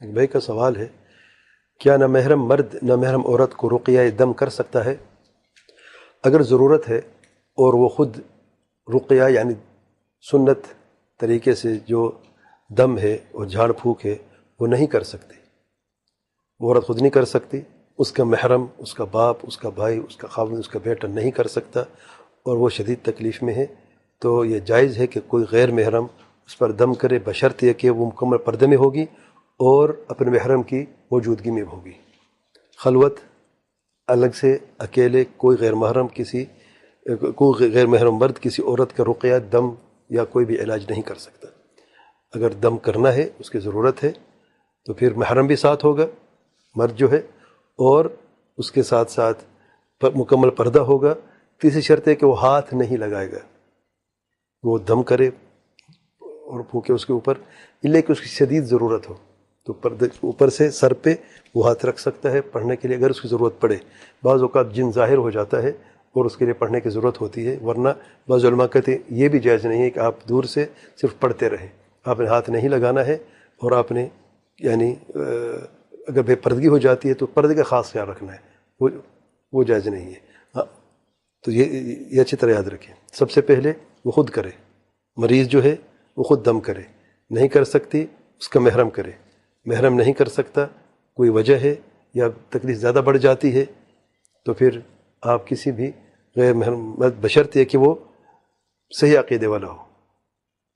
ایک بھائی کا سوال ہے، کیا نامحرم مرد نامحرم عورت کو رقیہ دم کر سکتا ہے؟ اگر ضرورت ہے اور وہ خود رقیہ یعنی سنت طریقے سے جو دم ہے اور جھاڑ پھونک ہے وہ نہیں کر سکتی، وہ عورت خود نہیں کر سکتی، اس کا محرم، اس کا باپ، اس کا بھائی، اس کا خاوند، اس کا بیٹا نہیں کر سکتا اور وہ شدید تکلیف میں ہے، تو یہ جائز ہے کہ کوئی غیر محرم اس پر دم کرے، بشرط یہ کہ وہ مکمل پردے میں ہوگی اور اپنے محرم کی موجودگی میں ہوگی۔ خلوت الگ سے اکیلے کوئی غیر محرم مرد کسی عورت کا رقیہ دم یا کوئی بھی علاج نہیں کر سکتا۔ اگر دم کرنا ہے، اس کی ضرورت ہے، تو پھر محرم بھی ساتھ ہوگا مرد جو ہے، اور اس کے ساتھ ساتھ مکمل پردہ ہوگا۔ تیسری شرط ہے کہ وہ ہاتھ نہیں لگائے گا، وہ دم کرے اور پھونکے اس کے اوپر، اللہ کہ اس کی شدید ضرورت ہو تو پردے اوپر سے سر پہ وہ ہاتھ رکھ سکتا ہے پڑھنے کے لیے اگر اس کی ضرورت پڑے۔ بعض اوقات جن ظاہر ہو جاتا ہے اور اس کے لیے پڑھنے کی ضرورت ہوتی ہے، ورنہ بعض علماء کہتے ہیں یہ بھی جائز نہیں ہے کہ آپ دور سے صرف پڑھتے رہیں، آپ نے ہاتھ نہیں لگانا ہے، اور آپ نے یعنی اگر بے پردگی ہو جاتی ہے تو پردے کا خاص خیال رکھنا ہے، وہ جائز نہیں ہے۔ تو یہ اچھی طرح یاد رکھیں، سب سے پہلے وہ خود کرے، مریض جو ہے وہ خود دم کرے، نہیں کر سکتی اس کا محرم کرے، محرم نہیں کر سکتا، کوئی وجہ ہے یا تکلیف زیادہ بڑھ جاتی ہے، تو پھر آپ کسی بھی غیر محرم بشرط یہ کہ وہ صحیح عقیدے والا ہو،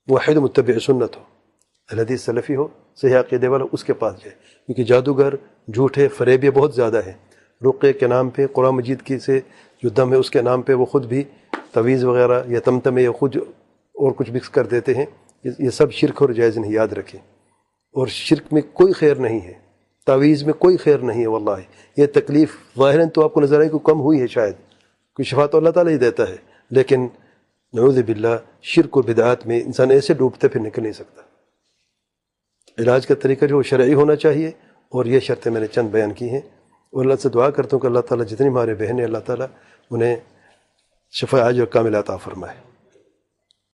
موحد متبع سنت ہو، الحدیث سلفی ہو، صحیح عقیدے والا، اس کے پاس جائے، کیونکہ جادوگر جھوٹے فریبی بہت زیادہ ہیں۔ رقیہ کے نام پہ قرآن مجید کی سے جو دم ہے اس کے نام پہ وہ خود بھی تعویذ وغیرہ یا تمتمے یا خود اور کچھ مکس کر دیتے ہیں، یہ سب شرک اور جائز نہیں، یاد رکھیں۔ اور شرک میں کوئی خیر نہیں ہے، تعویذ میں کوئی خیر نہیں ہے، واللہ یہ تکلیف ظاہراً تو آپ کو نظر آئی کہ کم ہوئی ہے، شاید کوئی شفا تو اللہ تعالیٰ ہی دیتا ہے، لیکن نعوذ باللہ شرک و بدعات میں انسان ایسے ڈوبتا پھر نکل نہیں سکتا۔ علاج کا طریقہ جو شرعی ہونا چاہیے، اور یہ شرطیں میں نے چند بیان کی ہیں، اور اللہ سے دعا کرتا ہوں کہ اللہ تعالیٰ جتنی ہمارے بہنیں اللہ تعالیٰ انہیں شفا عاجل و کاملہ عطا فرمائے۔